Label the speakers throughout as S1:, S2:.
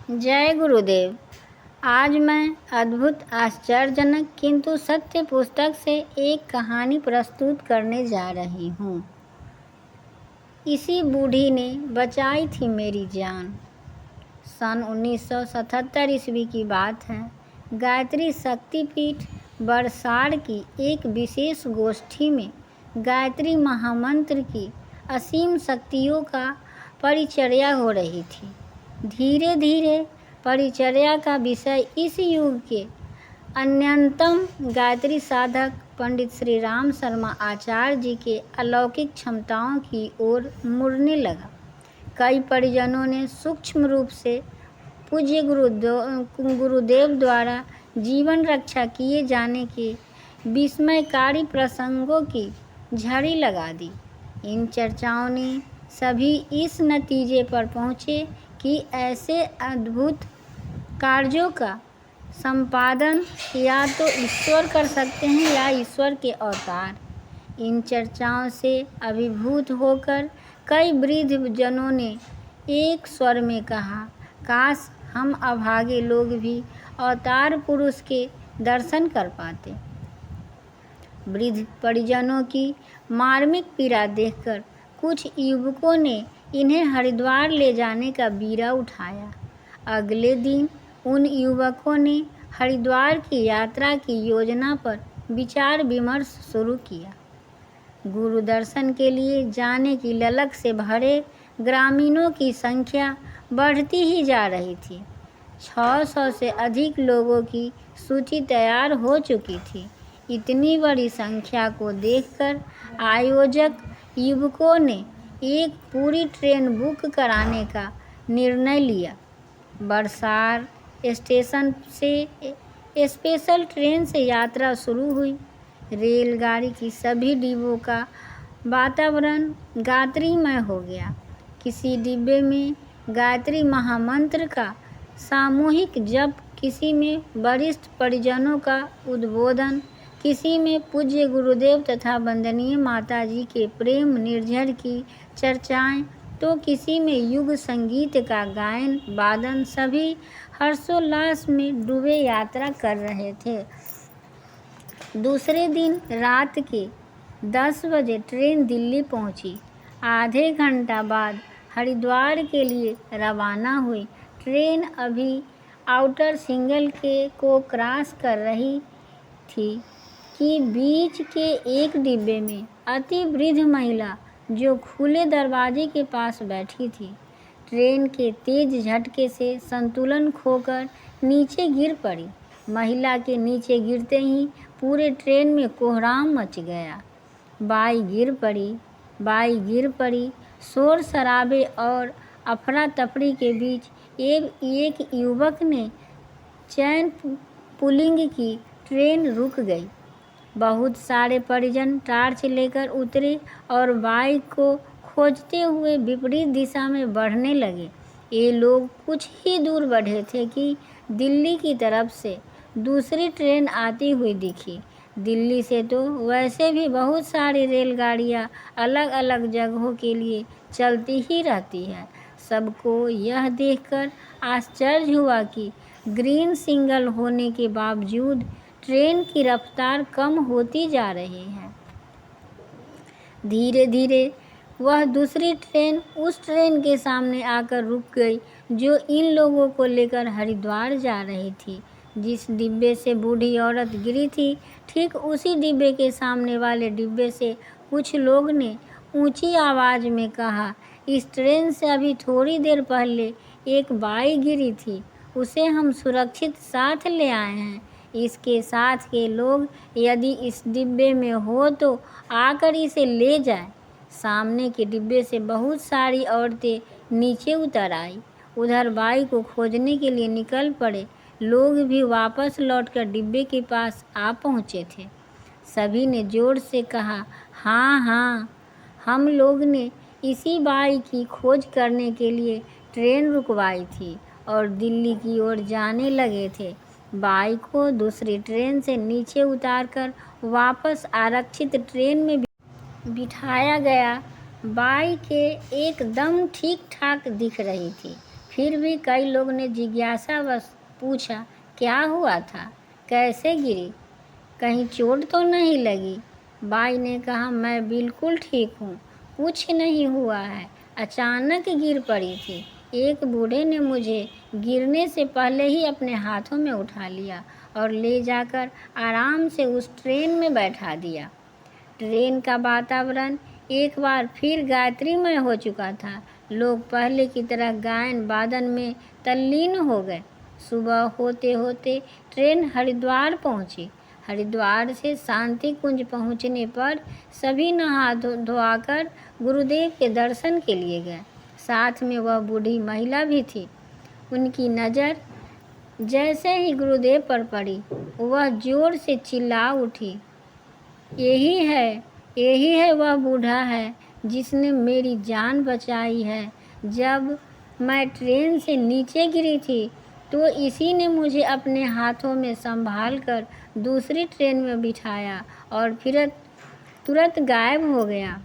S1: जय गुरुदेव। आज मैं अद्भुत, आश्चर्यजनक किंतु सत्य पुस्तक से एक कहानी प्रस्तुत करने जा रही हूँ। इसी बूढ़ी ने बचाई थी मेरी जान। सन 1977 ईस्वी की बात है। गायत्री शक्तिपीठ बरसाड़ की एक विशेष गोष्ठी में गायत्री महामंत्र की असीम शक्तियों का परिचर्या हो रही थी। धीरे धीरे परिचर्या का विषय इस युग के अन्यतम गायत्री साधक पंडित श्री राम शर्मा आचार्य जी के अलौकिक क्षमताओं की ओर मुड़ने लगा। कई परिजनों ने सूक्ष्म रूप से पूज्य गुरुदेव द्वारा जीवन रक्षा किए जाने के विस्मयकारी प्रसंगों की झड़ी लगा दी। इन चर्चाओं ने सभी इस नतीजे पर पहुँचे कि ऐसे अद्भुत कार्यों का संपादन या तो ईश्वर कर सकते हैं या ईश्वर के अवतार। इन चर्चाओं से अभिभूत होकर कई वृद्ध जनों ने एक स्वर में कहा, काश हम अभागे लोग भी अवतार पुरुष के दर्शन कर पाते। वृद्ध परिजनों की मार्मिक पीड़ा देखकर कुछ युवकों ने इन्हें हरिद्वार ले जाने का बीड़ा उठाया। अगले दिन उन युवकों ने हरिद्वार की यात्रा की योजना पर विचार विमर्श शुरू किया। गुरु दर्शन के लिए जाने की ललक से भरे ग्रामीणों की संख्या बढ़ती ही जा रही थी। 600 से अधिक लोगों की सूची तैयार हो चुकी थी। इतनी बड़ी संख्या को देखकर आयोजक युवकों ने एक पूरी ट्रेन बुक कराने का निर्णय लिया। बरसाड़ स्टेशन से स्पेशल ट्रेन से यात्रा शुरू हुई। रेलगाड़ी की सभी डिब्बों का वातावरण गायत्रीमय हो गया। किसी डिब्बे में गायत्री महामंत्र का सामूहिक जप, किसी में वरिष्ठ परिजनों का उद्बोधन, किसी में पूज्य गुरुदेव तथा वंदनीय माता जी के प्रेम निर्झर की चर्चाएं, तो किसी में युग संगीत का गायन वादन। सभी हर्षोल्लास में डूबे यात्रा कर रहे थे। दूसरे दिन रात के 10 बजे ट्रेन दिल्ली पहुंची। आधे घंटा बाद हरिद्वार के लिए रवाना हुई। ट्रेन अभी आउटर सिंगल को क्रॉस कर रही थी कि बीच के एक डिब्बे में अति वृद्ध महिला, जो खुले दरवाजे के पास बैठी थी, ट्रेन के तेज झटके से संतुलन खोकर नीचे गिर पड़ी। महिला के नीचे गिरते ही पूरे ट्रेन में कोहराम मच गया। बाई गिर पड़ी। शोर शराबे और अफरा तफरी के बीच एक युवक ने चैन पुलिंग की। ट्रेन रुक गई। बहुत सारे परिजन टार्च लेकर उतरे और बाइक को खोजते हुए विपरीत दिशा में बढ़ने लगे। ये लोग कुछ ही दूर बढ़े थे कि दिल्ली की तरफ से दूसरी ट्रेन आती हुई दिखी। दिल्ली से तो वैसे भी बहुत सारी रेलगाड़ियाँ अलग अलग जगहों के लिए चलती ही रहती है। सबको यह देखकर आश्चर्य हुआ कि ग्रीन सिग्नल होने के बावजूद ट्रेन की रफ्तार कम होती जा रही है। धीरे धीरे वह दूसरी ट्रेन उस ट्रेन के सामने आकर रुक गई, जो इन लोगों को लेकर हरिद्वार जा रही थी। जिस डिब्बे से बूढ़ी औरत गिरी थी, ठीक उसी डिब्बे के सामने वाले डिब्बे से कुछ लोग ने ऊंची आवाज़ में कहा, इस ट्रेन से अभी थोड़ी देर पहले एक बाई गिरी थी, उसे हम सुरक्षित साथ ले आए हैं। इसके साथ के लोग यदि इस डिब्बे में हो तो आकर इसे ले जाएं। सामने के डिब्बे से बहुत सारी औरतें नीचे उतर आई, उधर बाई को खोजने के लिए निकल पड़े। लोग भी वापस लौटकर डिब्बे के पास आ पहुँचे थे। सभी ने जोर से कहा, हाँ हाँ, हम लोग ने इसी बाई की खोज करने के लिए ट्रेन रुकवाई थी और दिल्ली की ओर जाने लगे थे। बाई को दूसरी ट्रेन से नीचे उतारकर वापस आरक्षित ट्रेन में बिठाया गया। बाई के एकदम ठीक ठाक दिख रही थी। फिर भी कई लोग ने जिज्ञासावश पूछा, क्या हुआ था, कैसे गिरी, कहीं चोट तो नहीं लगी? बाई ने कहा, मैं बिल्कुल ठीक हूँ, कुछ नहीं हुआ है, अचानक गिर पड़ी थी। एक बूढ़े ने मुझे गिरने से पहले ही अपने हाथों में उठा लिया और ले जाकर आराम से उस ट्रेन में बैठा दिया। ट्रेन का वातावरण एक बार फिर गायत्रीमय हो चुका था। लोग पहले की तरह गायन वादन में तल्लीन हो गए। सुबह होते होते ट्रेन हरिद्वार पहुंची। हरिद्वार से शांति कुंज पहुंचने पर सभी नहा धोआकर गुरुदेव के दर्शन के लिए गए। साथ में वह बूढ़ी महिला भी थी। उनकी नज़र जैसे ही गुरुदेव पर पड़ी, वह जोर से चिल्ला उठी, यही है वह बूढ़ा है जिसने मेरी जान बचाई है। जब मैं ट्रेन से नीचे गिरी थी तो इसी ने मुझे अपने हाथों में संभाल कर दूसरी ट्रेन में बिठाया और फिर तुरंत गायब हो गया।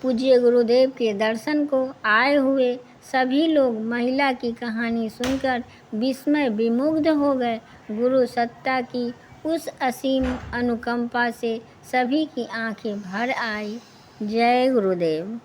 S1: पूज्य गुरुदेव के दर्शन को आए हुए सभी लोग महिला की कहानी सुनकर विस्मय विमुग्ध हो गए। गुरु सत्ता की उस असीम अनुकंपा से सभी की आंखें भर आई। जय गुरुदेव।